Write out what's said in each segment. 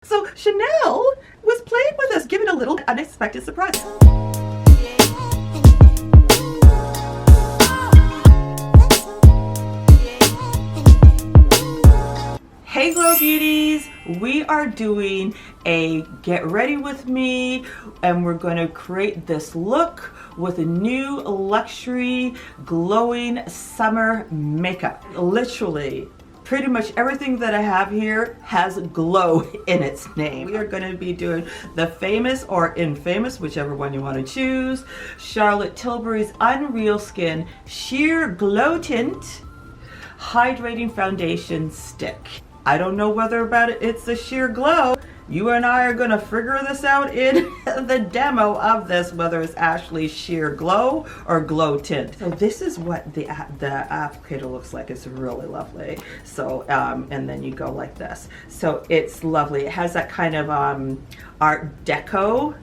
So Chanel was playing with us, giving a little unexpected surprise. Hey Glow Beauties, we are doing a get ready with me and we're going to create this look with a new luxury glowing summer makeup. Literally, pretty much everything that I have here has glow in its name. We are going to be doing the famous or infamous, whichever one you want to choose, Charlotte Tilbury's Unreal Skin Sheer Glow Tint Hydrating Foundation Stick. I don't know whether about it's a sheer glow. You and I are going to figure this out in the demo of this, whether it's actually sheer glow or glow tint. So this is what the applicator looks like. It's really lovely. So, and then you go like this. So it's lovely. It has that kind of Art Deco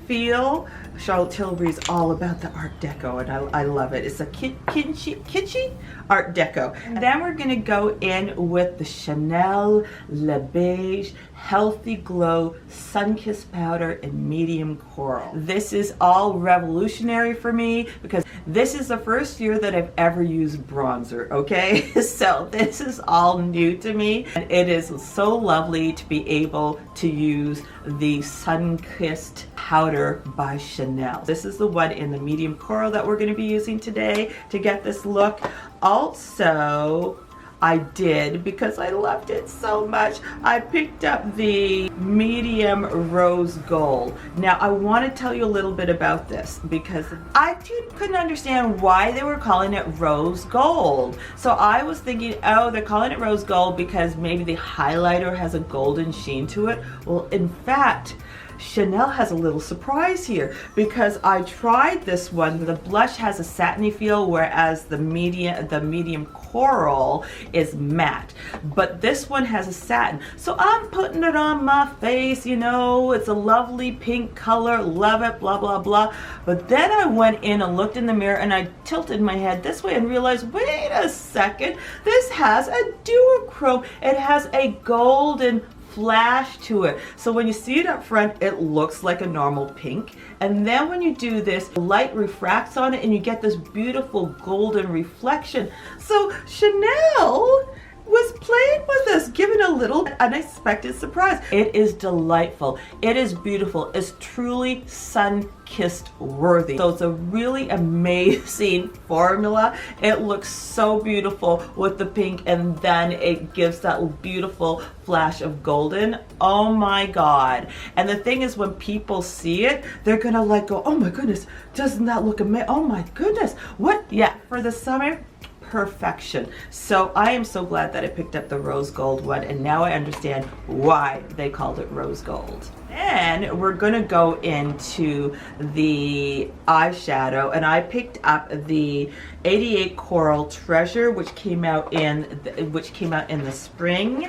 feel. Charlotte Tilbury is all about the Art Deco, and I love it. It's a kitschy Art Deco. And then we're going to go in with the Chanel Le Beige Healthy Glow Sun-Kissed Powder in medium coral. This is all revolutionary for me because this is the first year that I've ever used bronzer, okay? So this is all new to me, and it is so lovely to be able to use the Sun-Kissed Powder by Chanel. This is the one in the medium coral that we're going to be using today to get this look. Also, I did, because I loved it so much, I picked up the medium rose gold. Now I want to tell you a little bit about this because I couldn't understand why they were calling it rose gold. So I was thinking, oh, they're calling it rose gold because maybe the highlighter has a golden sheen to it. Well, in fact, Chanel has a little surprise here because I tried this one. The blush has a satiny feel, whereas the medium coral is matte. But this one has a satin. So I'm putting it on my face, you know, it's a lovely pink color, love it, blah, blah, blah. But then I went in and looked in the mirror and I tilted my head this way and realized, wait a second, this has a duochrome. It has a golden flash to it. So when you see it up front, it looks like a normal pink. And then when you do this, the light refracts on it and you get this beautiful golden reflection. So Chanel was playing with us, giving a little unexpected surprise. It is delightful. It is beautiful. It's truly sun-kissed worthy. So it's a really amazing formula. It looks so beautiful with the pink, and then it gives that beautiful flash of golden. Oh my God. And the thing is, when people see it, they're gonna like go, oh my goodness, doesn't that look amazing? Oh my goodness. What? Yeah, for the summer, perfection. So I am so glad that I picked up the rose gold one, and now I understand why they called it rose gold. And we're gonna go into the eyeshadow, and I picked up the 88 Coral Treasure, which came out in the spring.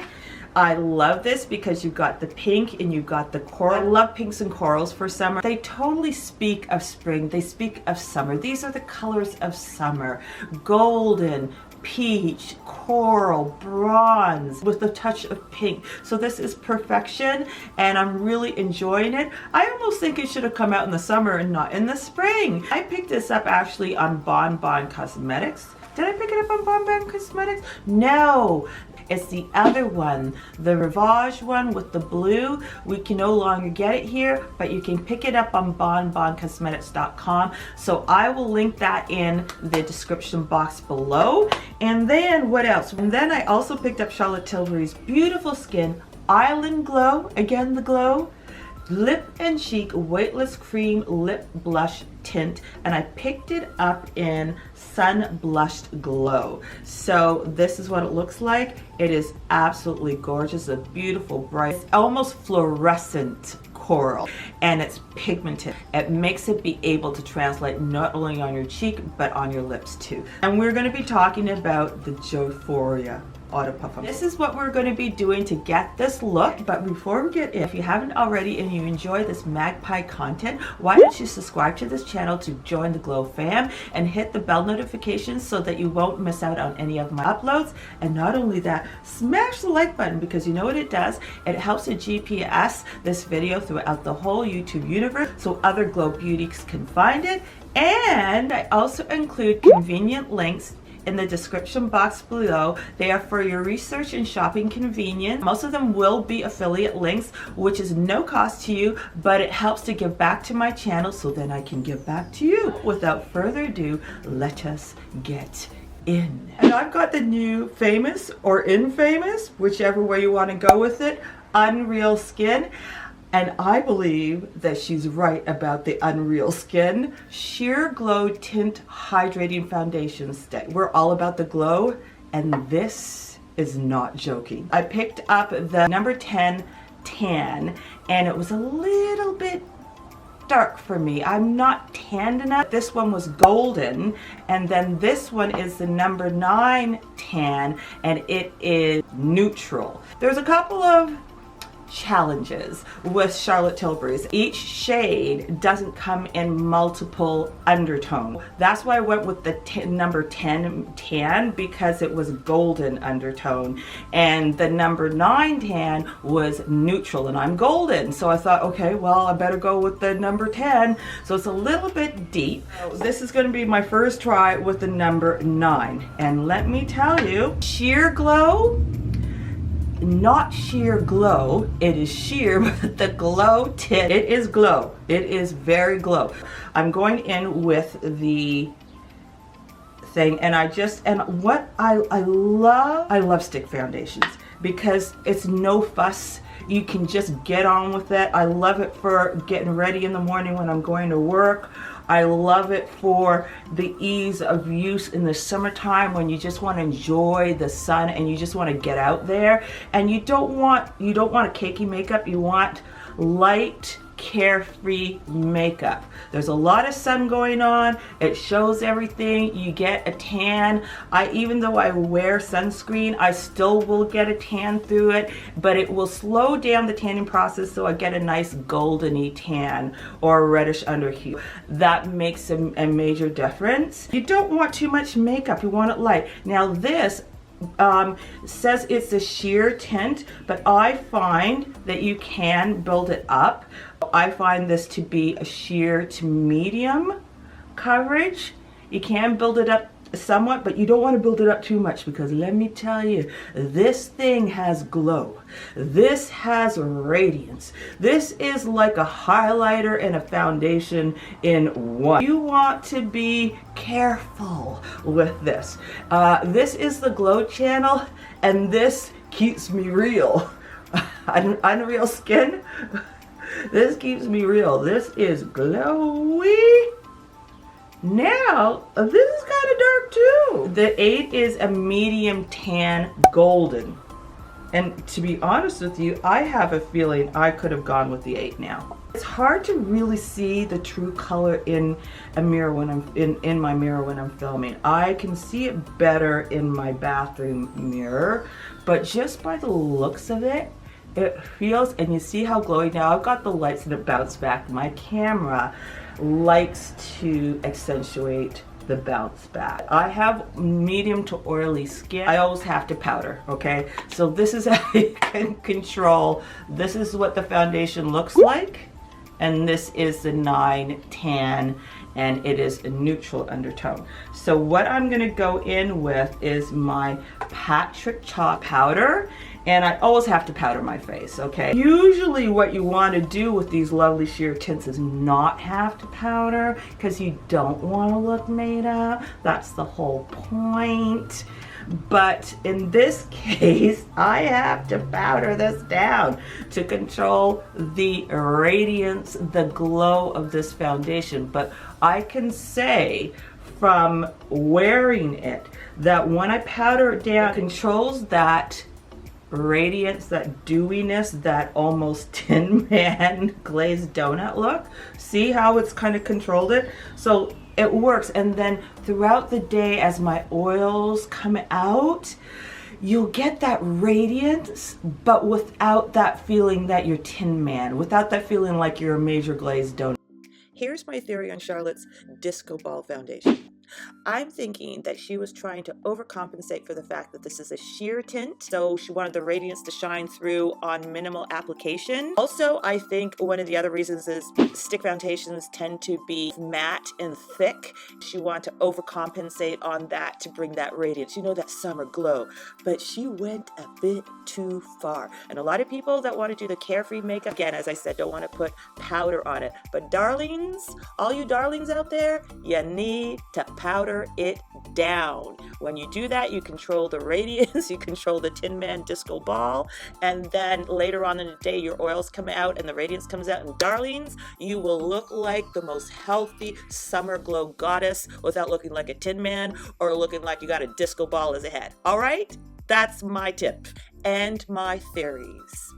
I love this because you've got the pink and you've got the coral. I love pinks and corals for summer. They totally speak of spring. They speak of summer. These are the colors of summer. Golden, peach, coral, bronze with a touch of pink. So this is perfection and I'm really enjoying it. I almost think it should have come out in the summer and not in the spring. I picked this up actually on Bon Bon Cosmetics. Did I pick it up on Bon Bon Cosmetics? No. It's the other one, the Rivage one with the blue. We can no longer get it here, but you can pick it up on bonboncosmetics.com. So I will link that in the description box below. And then what else? And then I also picked up Charlotte Tilbury's Beautiful Skin Island Glow, again the glow, Lip and Cheek Weightless Cream Lip Blush Tint, and I picked it up in Sun Blushed Glow. So this is what it looks like. It is absolutely gorgeous, a beautiful bright, almost fluorescent coral, and it's pigmented. It makes it be able to translate not only on your cheek but on your lips too. And we're going to be talking about the Joyphoria Eau de Parfum. This is what we're going to be doing to get this look. But before we get in, if you haven't already and you enjoy this magpie content, why don't you subscribe to this channel to join the Glow fam and hit the bell notifications so that you won't miss out on any of my uploads. And not only that, smash the like button, because you know what it does? It helps to GPS this video throughout the whole YouTube universe so other Glow beauties can find it. And I also include convenient links in the description box below. They are for your research and shopping convenience. Most of them will be affiliate links, which is no cost to you, but it helps to give back to my channel so then I can give back to you. Without further ado, let us get in. And I've got the new famous or infamous, whichever way you want to go with it, Unreal Skin. And I believe that she's right about the Unreal Skin Sheer Glow Tint Hydrating Foundation Stick. We're all about the glow, and this is not joking. I picked up the number 10 tan, and it was a little bit dark for me. I'm not tanned enough. This one was golden, and then this one is the number 9 tan, and it is neutral. There's a couple of challenges with Charlotte Tilbury's. Each shade doesn't come in multiple undertone. That's why I went with the number 10 tan, because it was golden undertone, and the number 9 tan was neutral, and I'm golden, so I thought, okay, well, I better go with the number 10. So it's a little bit deep. So this is going to be my first try with the number 9, and let me tell you, sheer glow, not sheer glow, it is sheer, but the glow tint, it is glow. It is very glow. I'm going in with the thing, and what I love stick foundations because it's no fuss. You can just get on with it. I love it for getting ready in the morning when I'm going to work. I love it for the ease of use in the summertime when you just want to enjoy the sun and you just want to get out there, and you don't want a cakey makeup. You want light, carefree makeup. There's a lot of sun going on. It shows everything. You get a tan. Even though I wear sunscreen, I still will get a tan through it, but it will slow down the tanning process, so I get a nice goldeny tan or a reddish underhue. That makes a major difference. You don't want too much makeup. You want it light. Now this says it's a sheer tint, but I find that you can build it up. I find this to be a sheer to medium coverage. You can build it up somewhat, but you don't want to build it up too much, because let me tell you, this thing has glow. This has radiance. This is like a highlighter and a foundation in one. You want to be careful with this. This is the Glow channel, and this keeps me real. Unreal Skin, this keeps me real. This is glowy. Now, this is kind of dark too. The 8 is a medium tan golden. And to be honest with you, I have a feeling I could have gone with the 8 now. It's hard to really see the true color in a mirror when I'm in my mirror when I'm filming. I can see it better in my bathroom mirror, but just by the looks of it, it feels, and you see how glowy. Now I've got the lights that bounce back. My camera likes to accentuate the bounce back. I have medium to oily skin. I always have to powder, okay? So this is how you can control. This is what the foundation looks like, and this is the 9 tan, and it is a neutral undertone. So what I'm gonna go in with is my Patrick Chalk powder, and I always have to powder my face, okay? Usually what you want to do with these lovely sheer tints is not have to powder, because you don't want to look made up. That's the whole point. But in this case, I have to powder this down to control the radiance, the glow of this foundation. But I can say from wearing it that when I powder it down, it controls that radiance, that dewiness, that almost Tin Man glazed donut look. See how it's kind of controlled it? So it works. And then throughout the day, as my oils come out, you'll get that radiance, but without that feeling that you're Tin Man, without that feeling like you're a major glazed donut. Here's my theory on Charlotte's Disco Ball foundation. I'm thinking that she was trying to overcompensate for the fact that this is a sheer tint, so she wanted the radiance to shine through on minimal application. Also, I think one of the other reasons is stick foundations tend to be matte and thick. She wanted to overcompensate on that to bring that radiance, you know, that summer glow. But she went a bit too far. And a lot of people that want to do the carefree makeup, again, as I said, don't want to put powder on it. But darlings, all you darlings out there, you need to powder it down. When you do that, you control the radiance, you control the Tin Man disco ball, and then later on in the day, your oils come out and the radiance comes out, and darlings, you will look like the most healthy summer glow goddess without looking like a Tin Man or looking like you got a disco ball as a head. All right? That's my tip and my theories.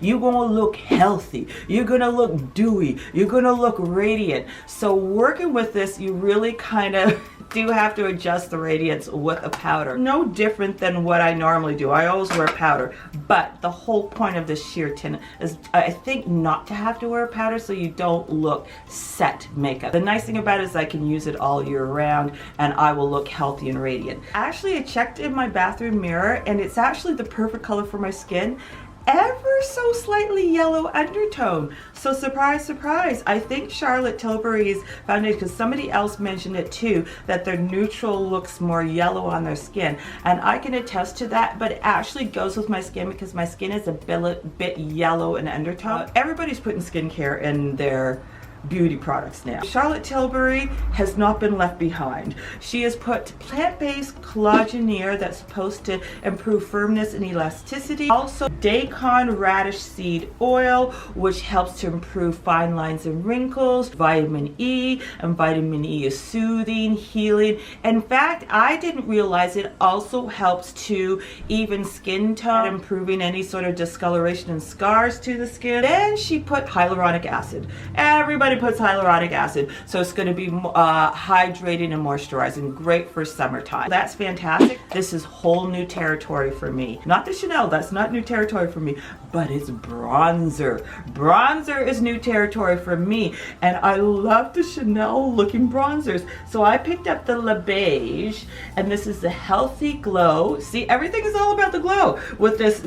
You're gonna look healthy, you're gonna look dewy, you're gonna look radiant. So working with this, you really kind of do have to adjust the radiance with a powder. No different than what I normally do. I always wear powder, but the whole point of this sheer tint is, I think, not to have to wear powder so you don't look set makeup. The nice thing about it is I can use it all year round and I will look healthy and radiant. Actually, I checked in my bathroom mirror and it's actually the perfect color for my skin. Ever so slightly yellow undertone. So surprise, surprise, I think Charlotte Tilbury's foundation, because somebody else mentioned it too, that their neutral looks more yellow on their skin. And I can attest to that, but it actually goes with my skin because my skin is a bit yellow in undertone. Everybody's putting skincare in their beauty products now. Charlotte Tilbury has not been left behind. She has put plant-based collagenere that's supposed to improve firmness and elasticity. Also Daikon radish seed oil, which helps to improve fine lines and wrinkles. Vitamin E, and vitamin E is soothing, healing. In fact, I didn't realize it also helps to even skin tone, improving any sort of discoloration and scars to the skin. Then she put hyaluronic acid. Everybody puts hyaluronic acid, so it's going to be hydrating and moisturizing, great for summertime. That's fantastic. This is whole new territory for me. Not the Chanel, that's not new territory for me, but it's bronzer. Bronzer is new territory for me, and I love the Chanel looking bronzers. So I picked up the Beige, and this is the Healthy Glow. See, everything is all about the glow with this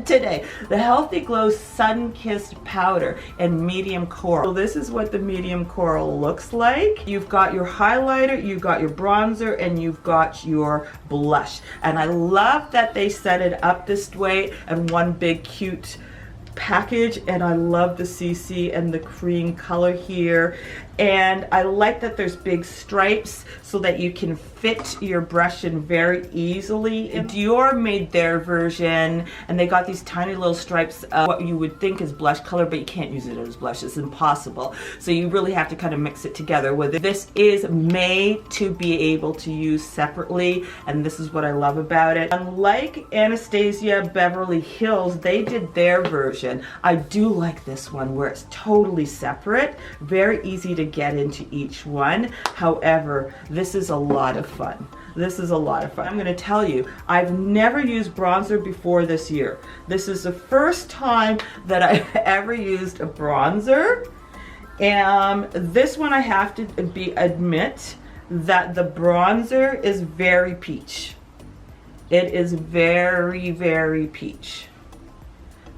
today. The Healthy Glow Sun-Kissed Powder in medium coral. So this is what the medium coral looks like. You've got your highlighter, you've got your bronzer, and you've got your blush. And I love that they set it up this way in one big cute package, and I love the CC and the cream color here. And I like that there's big stripes so that you can fit your brush in very easily. Dior made their version, and they got these tiny little stripes of what you would think is blush color, but you can't use it as blush. It's impossible. So you really have to kind of mix it together with it. This is made to be able to use separately, and this is what I love about it. Unlike Anastasia Beverly Hills, they did their version. I do like this one where it's totally separate, very easy to get into each one. However, this is a lot of fun. This is a lot of fun. I'm going to tell you, I've never used bronzer before this year. This is the first time that I've ever used a bronzer. And this one I have to admit that the bronzer is very peach. It is very, very peach.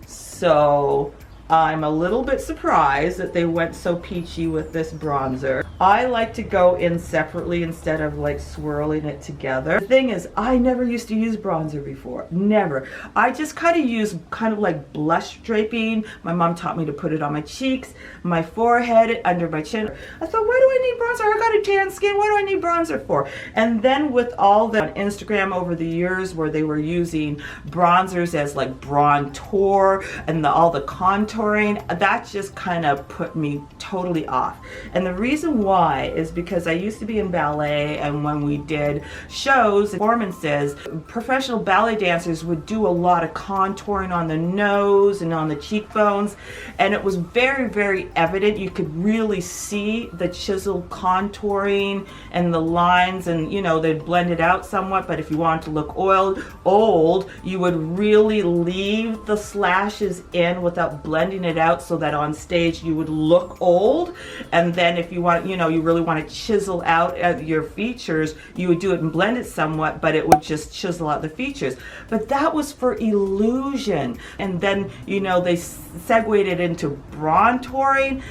So I'm a little bit surprised that they went so peachy with this bronzer. I like to go in separately instead of like swirling it together. The thing is, I never used to use bronzer before. Never. I just kind of use like blush draping. My mom taught me to put it on my cheeks, my forehead, under my chin. I thought, why do I need bronzer? I got a tan skin. What do I need bronzer for? And then with all the on Instagram over the years where they were using bronzers as like bronzer and all the contour contouring, that just kind of put me totally off. And the reason why is because I used to be in ballet, and when we did shows, performances, professional ballet dancers would do a lot of contouring on the nose and on the cheekbones, and it was very, very evident. You could really see the chisel contouring and the lines, and you know, they'd blend it out somewhat, but if you wanted to look old, you would really leave the slashes in without blending it out, so that on stage you would look old. And then if you want, you know, you really want to chisel out your features, you would do it and blend it somewhat, but it would just chisel out the features. But that was for illusion. And then, you know, they segued it into bronzing.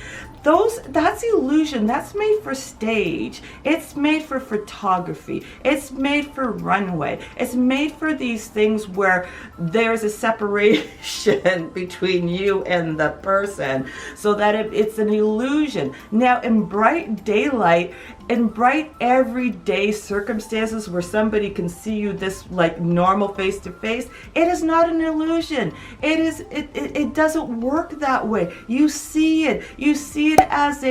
That's illusion. That's made for stage. It's made for photography. It's made for runway. It's made for these things where there's a separation between you and the person, so that it's an illusion. Now, in bright daylight, in bright everyday circumstances where somebody can see you this like normal face to face, it is not an illusion. It doesn't work that way. You see it as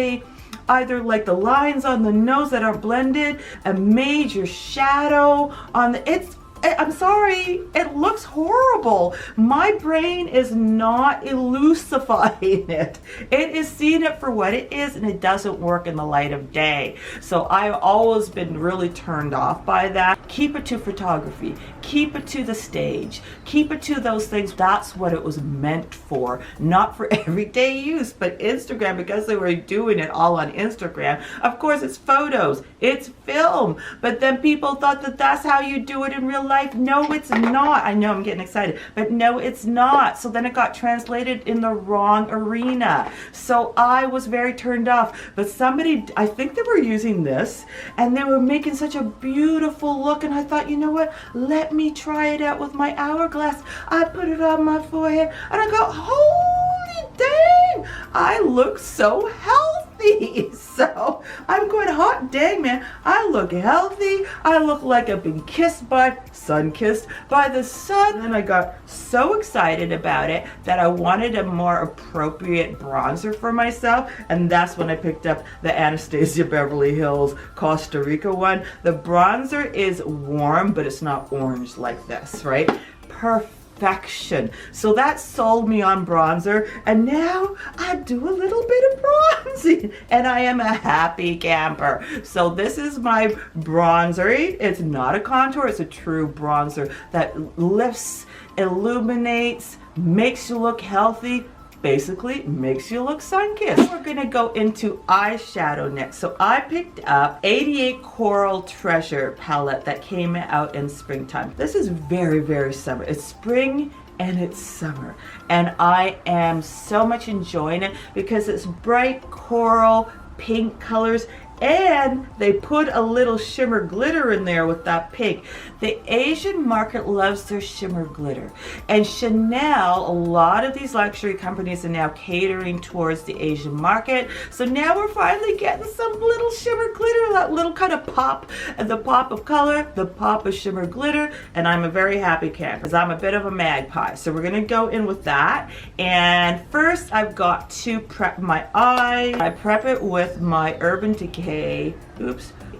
either like the lines on the nose that are blended, a major shadow on the, I'm sorry, it looks horrible. My brain is not elusifying it. It is seeing it for what it is, and it doesn't work in the light of day. So I've always been really turned off by that. Keep it to photography. Keep it to the stage. Keep it to those things. That's what it was meant for. Not for everyday use, but Instagram, because they were doing it all on Instagram. Of course, it's photos. It's film. But then people thought that that's how you do it in real life. No, it's not. I know I'm getting excited, but no, it's not. So then it got translated in the wrong arena. So I was very turned off. But somebody, I think they were using this, and they were making such a beautiful look, and I thought, you know what? Let me try it out with my hourglass. I put it on my forehead, and I go, holy dang! I look so healthy. So I'm going, hot dang, man, I look healthy. I look like I've been kissed by, sun-kissed by the sun. And I got so excited about it that I wanted a more appropriate bronzer for myself, and that's when I picked up the Anastasia Beverly Hills Costa Rica one. The bronzer is warm, but it's not orange like this, right? Perfection. So that sold me on bronzer, and now I do a little bit of bronzing, and I am a happy camper. So this is my bronzer. It's not a contour, it's a true bronzer that lifts, illuminates, makes you look healthy, basically makes you look sun-kissed. We're gonna go into eyeshadow next. So I picked up 88 Coral Treasure palette that came out in springtime. This is very, very summer. It's spring and it's summer, and I am so much enjoying it because it's bright coral pink colors, and they put a little shimmer glitter in there with that pink. The Asian market loves their shimmer glitter, and Chanel, a lot of these luxury companies are now catering towards the Asian market. So now we're finally getting some little shimmer glitter, that little kind of pop, the pop of color, the pop of shimmer glitter, and I'm a very happy camper because I'm a bit of a magpie. So we're gonna go in with that, and first I've got to prep my eye. I prep it with my Urban Decay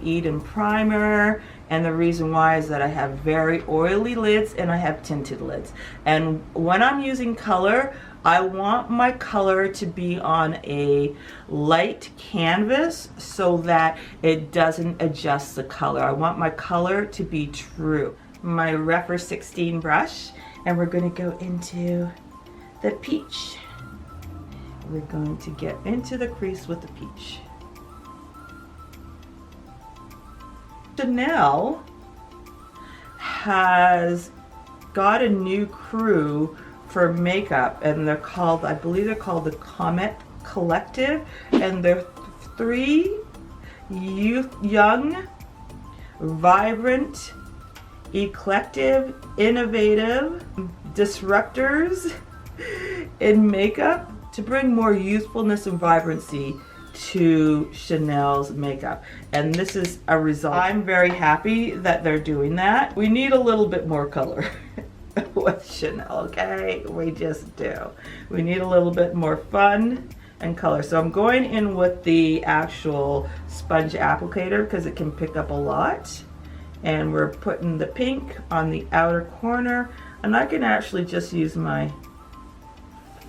Eden primer, and the reason why is that I have very oily lids and I have tinted lids, and when I'm using color, I want my color to be on a light canvas so that it doesn't adjust the color. I want my color to be true. My REPHR 16 brush, and we're going to go into the peach. We're going to get into the crease with the peach. Chanel has got a new crew for makeup, and they're called, I believe they're called the Comet Collective, and they're 3 young, vibrant, eclectic, innovative disruptors in makeup to bring more youthfulness and vibrancy to Chanel's makeup, and this is a result. I'm very happy that they're doing that. We need a little bit more color. with Chanel, okay? We just do. We need a little bit more fun and color. So I'm going in with the actual sponge applicator because it can pick up a lot. And we're putting the pink on the outer corner. And I can actually just use my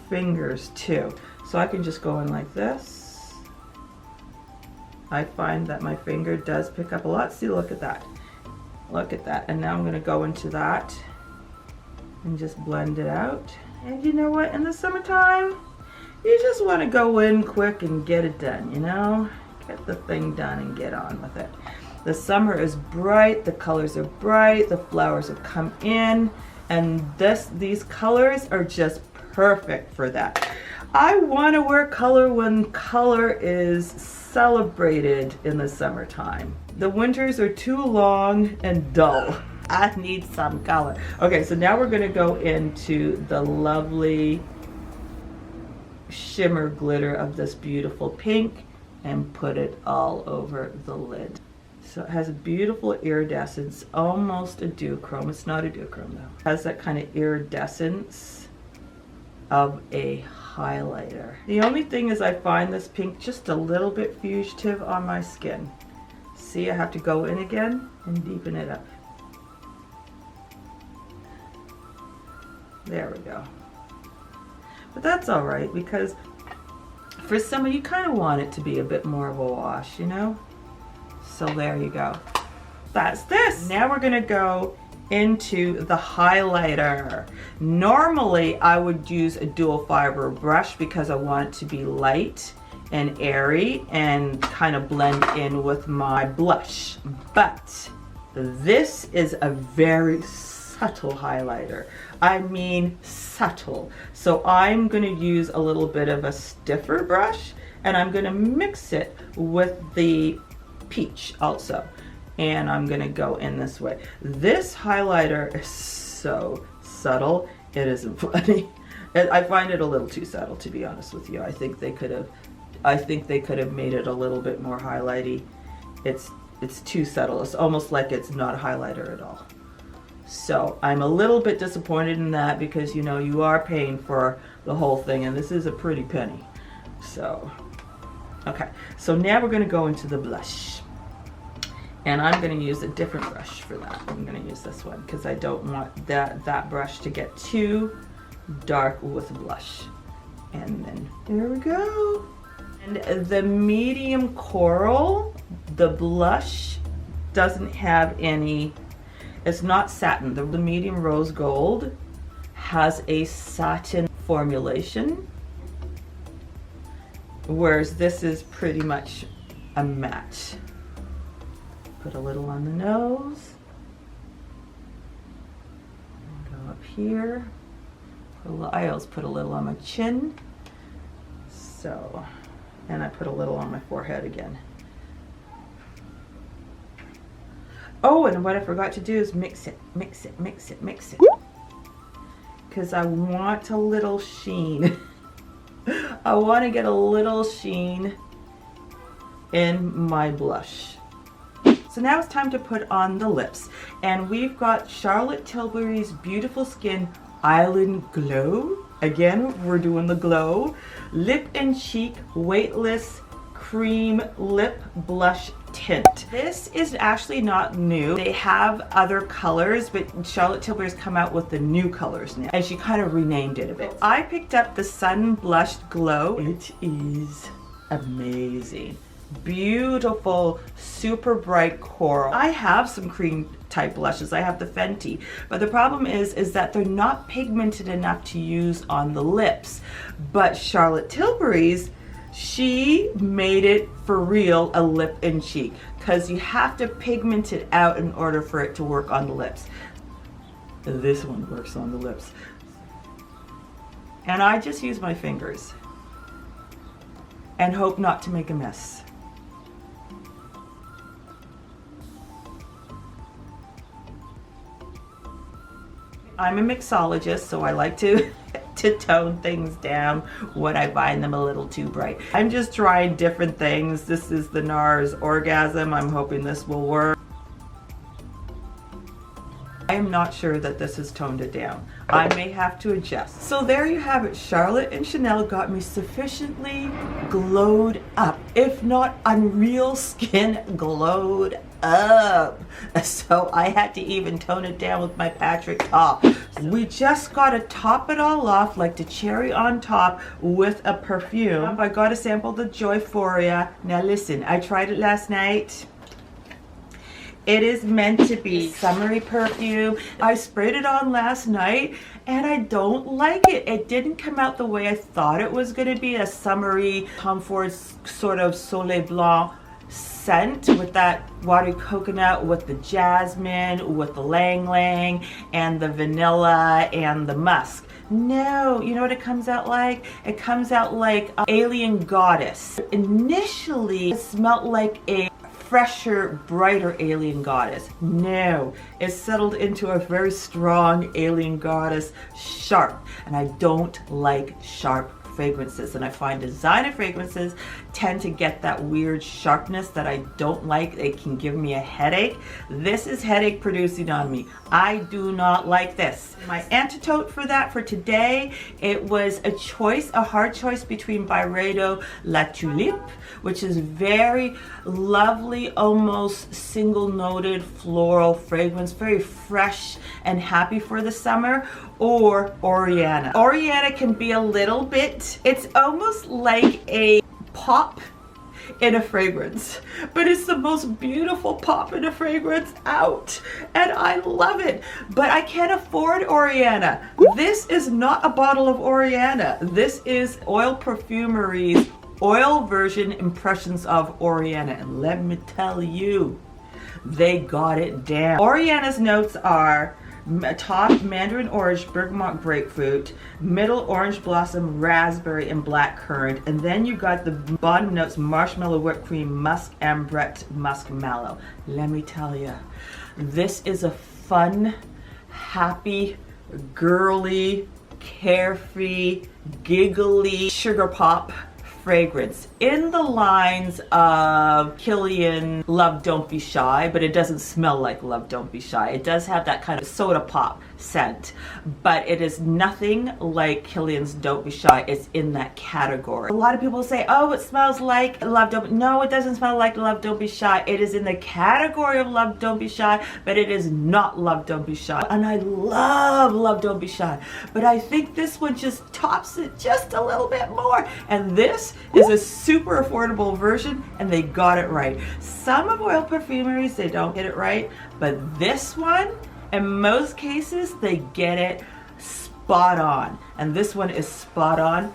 fingers too. So I can just go in like this. I find that my finger does pick up a lot. See, look at that. Look at that. And now I'm gonna go into that and just blend it out. And you know what, in the summertime, you just want to go in quick and get it done, you know? Get the thing done and get on with it. The summer is bright, the colors are bright, the flowers have come in, and these colors are just perfect for that. I want to wear color when color is celebrated in the summertime. The winters are too long and dull. I need some color. Okay, so now we're gonna go into the lovely shimmer glitter of this beautiful pink and put it all over the lid. So it has a beautiful iridescence, almost a duochrome. It's not a duochrome though. It has that kind of iridescence of a highlighter. The only thing is I find this pink just a little bit fugitive on my skin. See, I have to go in again and deepen it up. There we go. But that's all right because for summer you kind of want it to be a bit more of a wash, you know? So there you go. That's this. Now we're gonna go into the highlighter. Normally I would use a dual fiber brush because I want it to be light and airy and kind of blend in with my blush. But this is a very subtle highlighter. I mean subtle. So I'm going to use a little bit of a stiffer brush and I'm going to mix it with the peach also. And I'm going to go in this way. This highlighter is so subtle, it isn't funny. I find it a little too subtle, to be honest with you. I think they could have made it a little bit more highlighty. It's too subtle. It's almost like it's not a highlighter at all. So I'm a little bit disappointed in that because, you know, you are paying for the whole thing and this is a pretty penny. So, okay. So now we're going to go into the blush. And I'm going to use a different brush for that. I'm going to use this one because I don't want that brush to get too dark with blush. And then there we go. And the medium coral, the blush doesn't have any. It's not satin. The medium rose gold has a satin formulation, whereas this is pretty much a matte. Put a little on the nose. Go up here. I always put a little on my chin. So, and I put a little on my forehead again. Oh, and what I forgot to do is mix it. Because I want a little sheen. I want to get a little sheen in my blush. So now it's time to put on the lips. And we've got Charlotte Tilbury's Beautiful Skin Island Glow. Again, we're doing the glow. Lip and Cheek Weightless Cream Lip Blush Tint. This is actually not new. They have other colors, but Charlotte Tilbury's come out with the new colors now, and she kind of renamed it a bit. I picked up the Sun Blushed Glow. It is amazing. Beautiful, super bright coral. I have some cream type blushes. I have the Fenty, but the problem is that they're not pigmented enough to use on the lips. But Charlotte Tilbury's, she made it for real a lip and cheek, because you have to pigment it out in order for it to work on the lips. This one works on the lips. And I just use my fingers and hope not to make a mess. I'm a mixologist, so I like to tone things down when I find them a little too bright. I'm just trying different things. This is the NARS Orgasm. I'm hoping this will work. I am not sure that this has toned it down. I may have to adjust. So there you have it. Charlotte and Chanel got me sufficiently glowed up, if not unreal skin glowed up. So I had to even tone it down with my Patrick top. We just got to top it all off like the cherry on top with a perfume. I got to sample the Joyphoria. Now listen, I tried it last night. It is meant to be summery perfume. I sprayed it on last night and I don't like it. It didn't come out the way I thought it was going to be, a summery Tom Ford's sort of Soleil Blanc scent with that watery coconut, with the jasmine, with the lang lang, and the vanilla and the musk. No, you know what it comes out like? It comes out like Alien Goddess. Initially, it smelled like a fresher, brighter Alien Goddess. No, it settled into a very strong Alien Goddess, sharp. And I don't like sharp fragrances, and I find designer fragrances tend to get that weird sharpness that I don't like. It can give me a headache. This is headache producing on me. I do not like this. My antidote for that for today, it was a choice, a hard choice between Byredo La Tulipe, which is very lovely, almost single noted floral fragrance, very fresh and happy for the summer, or Oriana. Oriana can be a little bit, it's almost like a pop in a fragrance, but it's the most beautiful pop in a fragrance out, and I love it. But I can't afford Oriana. This is not a bottle of Oriana. This is Oil Perfumery's oil version impressions of Oriana, and let me tell you, they got it down. Oriana's notes are top mandarin orange, bergamot, grapefruit, middle orange blossom, raspberry, and black currant, and then you got the bottom notes marshmallow, whipped cream, musk, ambrette, musk mallow. Let me tell you, this is a fun, happy, girly, carefree, giggly sugar pop fragrance in the lines of Kilian Love Don't Be Shy, but it doesn't smell like Love Don't Be Shy. It does have that kind of soda pop scent, but it is nothing like Kilian's Don't Be Shy. It's in that category. A lot of people say, oh, it smells like Love Don't Be. No, it doesn't smell like Love Don't Be Shy. It is in the category of Love Don't Be Shy, but it is not Love Don't Be Shy. And I love Love Don't Be Shy, but I think this one just tops it just a little bit more. And this is a super affordable version, and they got it right. Some of Oil Perfumeries, they don't get it right, but this one, in most cases, they get it spot on. And this one is spot on.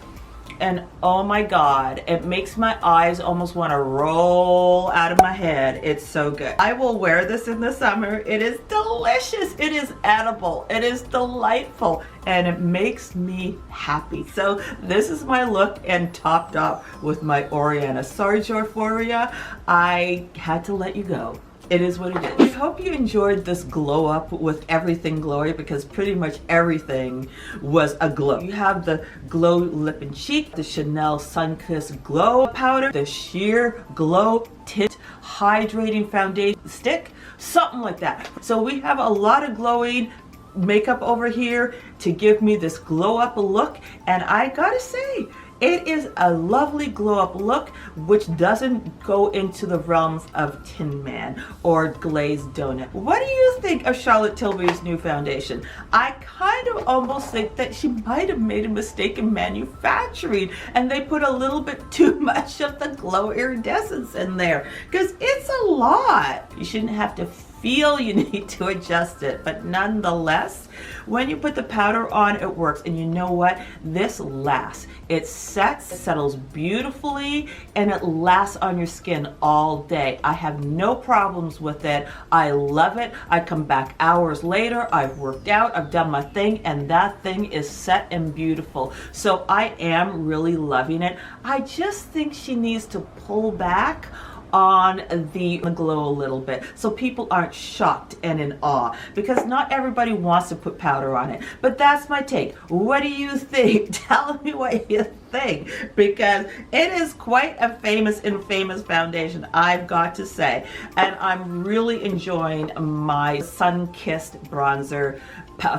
And oh my God, it makes my eyes almost want to roll out of my head. It's so good. I will wear this in the summer. It is delicious. It is edible. It is delightful. And it makes me happy. So this is my look, and topped up with my Oriana. Sorry, Joyphoria, I had to let you go. It is what it is. I hope you enjoyed this glow up with everything glowy, because pretty much everything was a glow. You have the Glow Lip and Cheek, the Chanel Sunkissed Glow Powder, the Sheer Glow Tint Hydrating Foundation Stick, something like that. So we have a lot of glowing makeup over here to give me this glow up look, and I gotta say, it is a lovely glow up look, which doesn't go into the realms of Tin Man or Glazed Donut. What do you think of Charlotte Tilbury's new foundation? I kind of almost think that she might have made a mistake in manufacturing, and they put a little bit too much of the glow iridescence in there, because it's a lot. You shouldn't have to feel you need to adjust it, but nonetheless, when you put the powder on, it works. And you know what? This lasts. It sets, it settles beautifully, and it lasts on your skin all day. I have no problems with it. I love it. I come back hours later, I've worked out, I've done my thing, and that thing is set and beautiful. So I am really loving it. I just think she needs to pull back on the glow a little bit so people aren't shocked and in awe, because not everybody wants to put powder on it. But that's my take. What do you think? Tell me what you think, because it is quite a famous and famous foundation, I've got to say. And I'm really enjoying my sun-kissed bronzer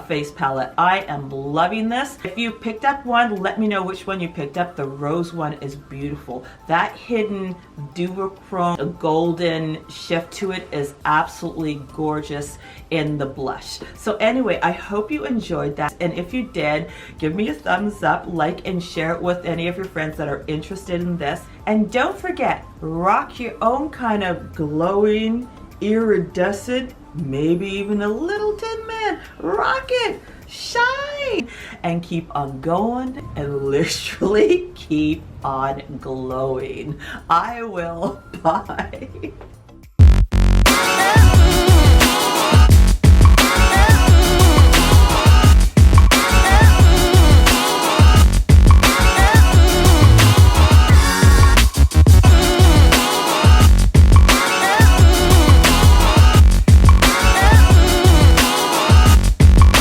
face palette. I am loving this. If you picked up one, let me know which one you picked up. The rose one is beautiful. That hidden duochrome golden shift to it is absolutely gorgeous in the blush. So anyway, I hope you enjoyed that, and if you did, give me a thumbs up, like and share it with any of your friends that are interested in this. And don't forget, rock your own kind of glowing, iridescent, maybe even a little tin man. Rock it, shine, and keep on going, and literally keep on glowing. I will. Bye.